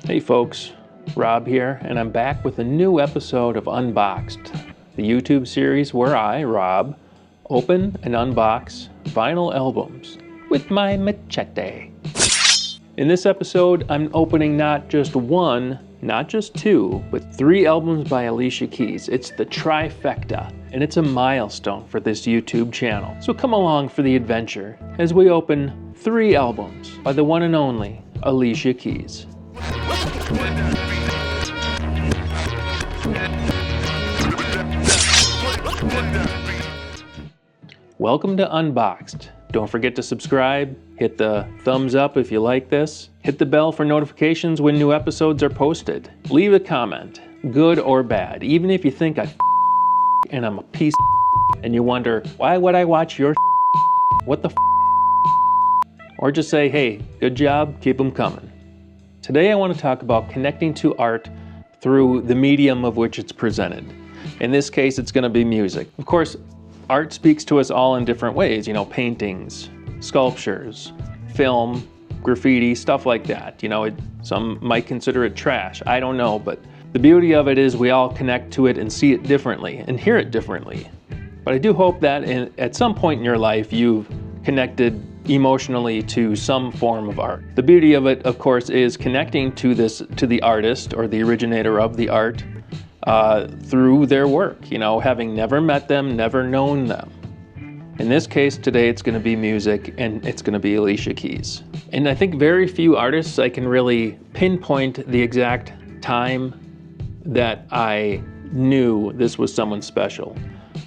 Hey folks, Rob here, and I'm back with a new episode of Unboxed, the YouTube series where I, Rob, open and unbox vinyl albums with my machete. In this episode, I'm opening not just one, not just two, but 3 albums by Alicia Keys. It's the trifecta, and it's a milestone for this YouTube channel. So come along for the adventure as we open 3 albums by the one and only Alicia Keys. Welcome to Unboxed. Don't forget to subscribe, hit the thumbs up if you like this, hit the bell for notifications when new episodes are posted. Leave a comment, good or bad, even if you think and I'm a piece and you wonder, why would I watch your what the or just say, hey, good job, keep them coming. Today I want to talk about connecting to art through the medium of which it's presented. In this case, it's going to be music. Of course, art speaks to us all in different ways, paintings, sculptures, film, graffiti, stuff like that. Some might consider it trash. I don't know, but the beauty of it is we all connect to it and see it differently and hear it differently. But I do hope that at some point in your life, you've connected emotionally to some form of art. The beauty of it, of course, is connecting to the artist or the originator of the art through their work, having never met them, never known them. In this case today, it's going to be music, and it's going to be Alicia Keys. And I think very few artists I can really pinpoint the exact time that I knew this was someone special.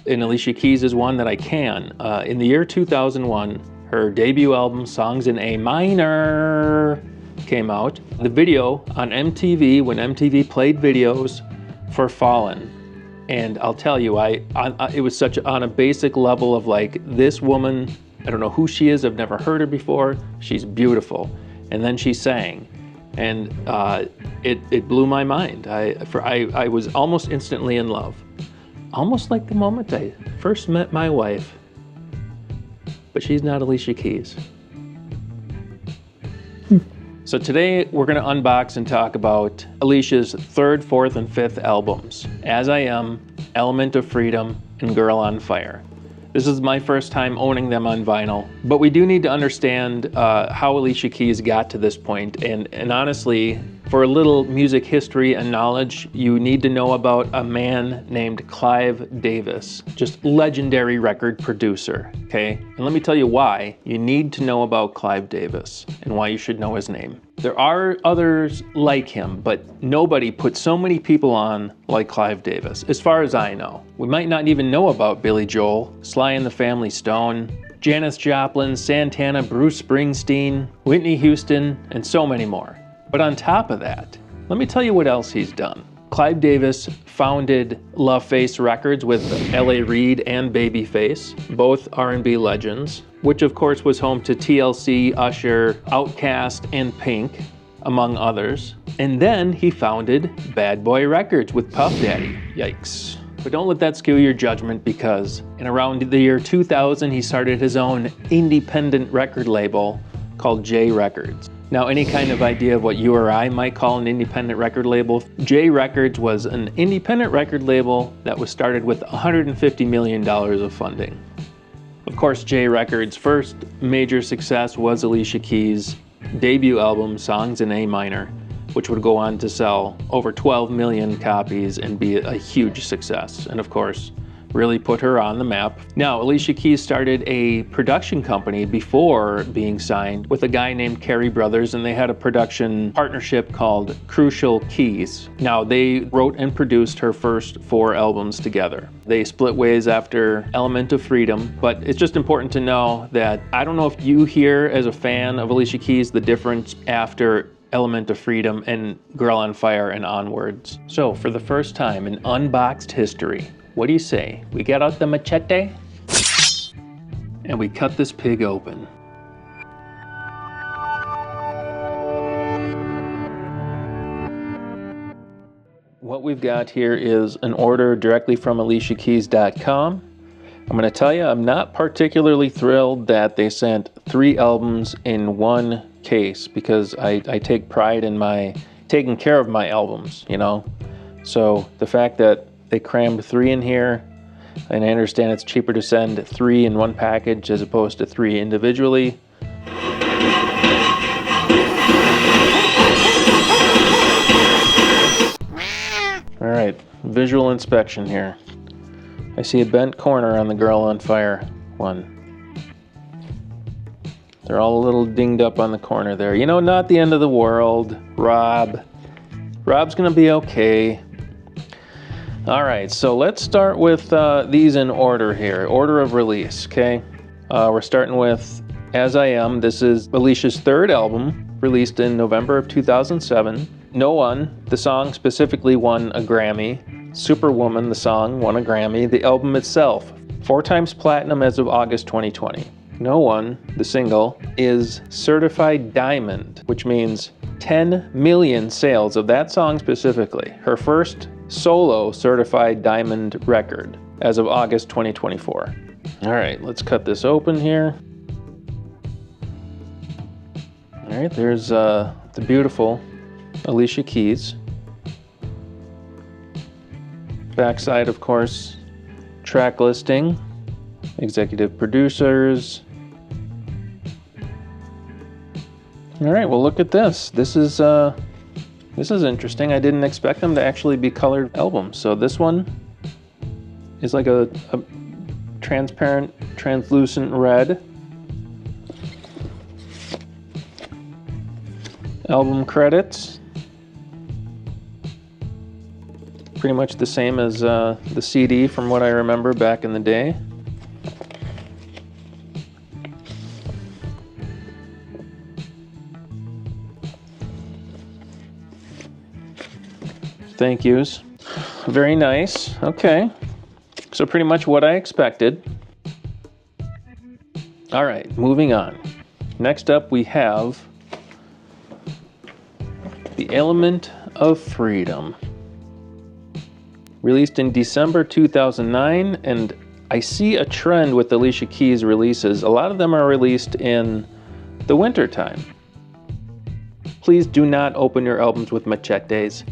And Alicia Keys is one that I can. In the year 2001, her debut album, Songs in A Minor, came out. The video on MTV, when MTV played videos for Fallen. And I'll tell you, it was such on a basic level of like, this woman, I don't know who she is, I've never heard her before, she's beautiful. And then she sang, and it blew my mind. I was almost instantly in love. Almost like the moment I first met my wife. But she's not Alicia Keys. So today we're going to unbox and talk about Alicia's 3rd, 4th, and 5th albums, As I Am, Element of Freedom, and Girl on Fire. This is my first time owning them on vinyl, but we do need to understand how Alicia Keys got to this point, and honestly, for a little music history and knowledge, you need to know about a man named Clive Davis, just legendary record producer, okay? And let me tell you why you need to know about Clive Davis and why you should know his name. There are others like him, but nobody put so many people on like Clive Davis, as far as I know. We might not even know about Billy Joel, Sly and the Family Stone, Janis Joplin, Santana, Bruce Springsteen, Whitney Houston, and so many more. But on top of that, let me tell you what else he's done. Clive Davis founded LaFace Records with L.A. Reid and Babyface, both R&B legends, which of course was home to TLC, Usher, Outkast, and Pink, among others. And then he founded Bad Boy Records with Puff Daddy. Yikes. But don't let that skew your judgment, because in around the year 2000, he started his own independent record label called J Records. Now, any kind of idea of what you or I might call an independent record label, J Records was an independent record label that was started with $150 million of funding. Of course, J Records' first major success was Alicia Keys' debut album, Songs in A Minor, which would go on to sell over 12 million copies and be a huge success, and of course, really put her on the map. Now, Alicia Keys started a production company before being signed with a guy named Carey Brothers, and they had a production partnership called Crucial Keys. Now, they wrote and produced her first 4 albums together. They split ways after Element of Freedom, but it's just important to know that I don't know if you hear as a fan of Alicia Keys the difference after Element of Freedom and Girl on Fire and onwards. So, for the first time in Unboxed history, what do you say? We get out the machete and we cut this pig open. What we've got here is an order directly from AliciaKeys.com. I'm going to tell you, I'm not particularly thrilled that they sent 3 albums in one case, because I take pride in my taking care of my albums, you know? So the fact that they crammed 3 in here, and I understand it's cheaper to send 3 in one package as opposed to 3 individually. All right, visual inspection here. I see a bent corner on the Girl on Fire one. They're all a little dinged up on the corner there. You know, not the end of the world, Rob. Rob's gonna be okay. All right, so let's start with these in order here, order of release, okay? We're starting with As I Am. This is Alicia's 3rd album, released in November of 2007. No One, the song specifically won a Grammy. Superwoman, the song, won a Grammy. The album itself, 4 times platinum as of August 2020. No One, the single, is certified diamond, which means 10 million sales of that song specifically. Her first solo certified diamond record as of August 2024. All right, let's cut this open here. All right, there's the beautiful Alicia Keys. Backside, of course, track listing, executive producers. All right, well, look at this. This is interesting. I didn't expect them to actually be colored albums. So this one is like a transparent, translucent red. Album credits. Pretty much the same as the CD from what I remember back in the day. Thank yous. Very nice. Okay. So pretty much what I expected. All right, moving on. Next up we have The Element of Freedom. Released in December 2009, and I see a trend with Alicia Keys releases. A lot of them are released in the winter time. Please do not open your albums with machetes.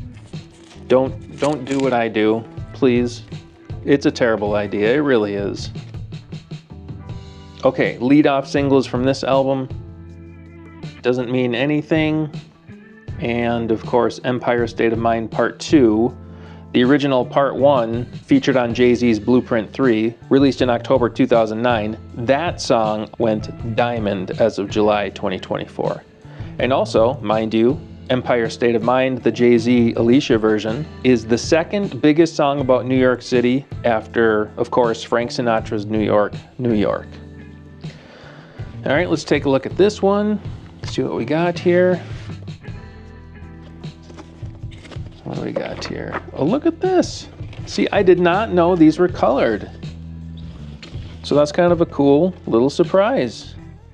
Don't do what I do, please. It's a terrible idea, it really is. Okay, lead-off singles from this album. Doesn't mean anything. And of course, Empire State of Mind Part 2. The original Part 1, featured on Jay-Z's Blueprint 3, released in October 2009, that song went diamond as of July 2024. And also, mind you, Empire State of Mind, the Jay-Z Alicia version, is the 2nd biggest song about New York City after, of course, Frank Sinatra's New York, New York. All right, let's take a look at this one, see what we got here. What do we got here? Oh, look at this. See, I did not know these were colored. So that's kind of a cool little surprise.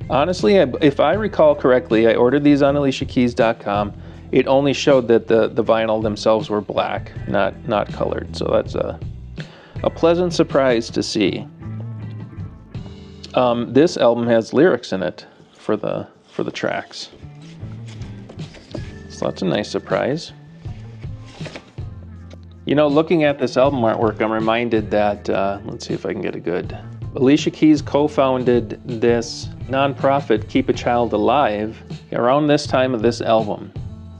Honestly, if I recall correctly, I ordered these on aliciakeys.com. It only showed that the vinyl themselves were black, not colored. So that's a pleasant surprise to see. This album has lyrics in it for the tracks. So that's a nice surprise. You know, looking at this album artwork, I'm reminded that, let's see if I can get a good. Alicia Keys co-founded this nonprofit, Keep a Child Alive, around this time of this album,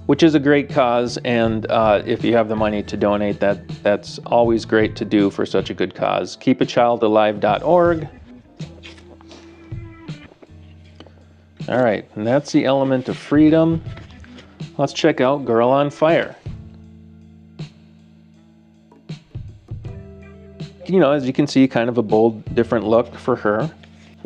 which is a great cause, and if you have the money to donate, that's always great to do for such a good cause. keepachildalive.org. All right, and that's The Element of Freedom. Let's check out Girl on Fire. You know, as you can see, kind of a bold, different look for her.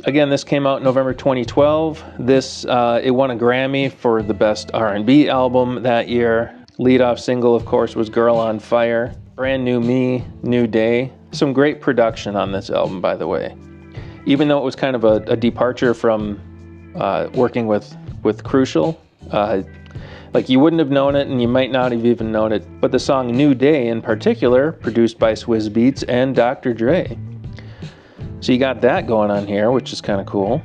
Again, this came out in November 2012. This, it won a Grammy for the best R&B album that year. Lead-off single, of course, was Girl on Fire. Brand New Me, New Day. Some great production on this album, by the way. Even though it was kind of a departure from working with Crucial. Like, you wouldn't have known it, and you might not have even known it, but the song New Day in particular, produced by Swizz Beatz and Dr. Dre. So you got that going on here, which is kind of cool.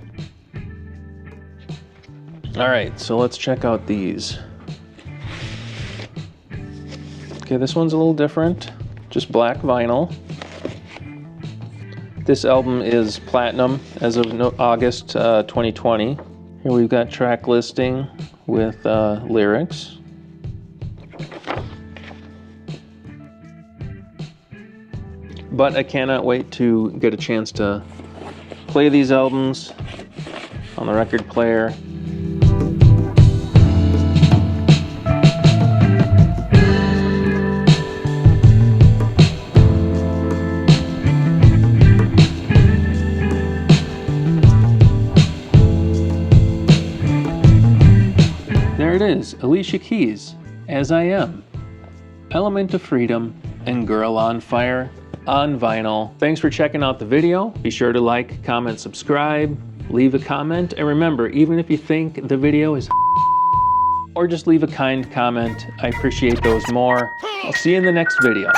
All right, so let's check out these. Okay, this one's a little different. Just black vinyl. This album is platinum as of August 2020. Here we've got track listing with lyrics. But I cannot wait to get a chance to play these albums on the record player. There it is, Alicia Keys, As I Am, Element of Freedom, and Girl on Fire on vinyl. Thanks for checking out the video. Be sure to like, comment, subscribe, leave a comment, and remember, even if you think the video is or just leave a kind comment, I appreciate those more. I'll see you in the next video.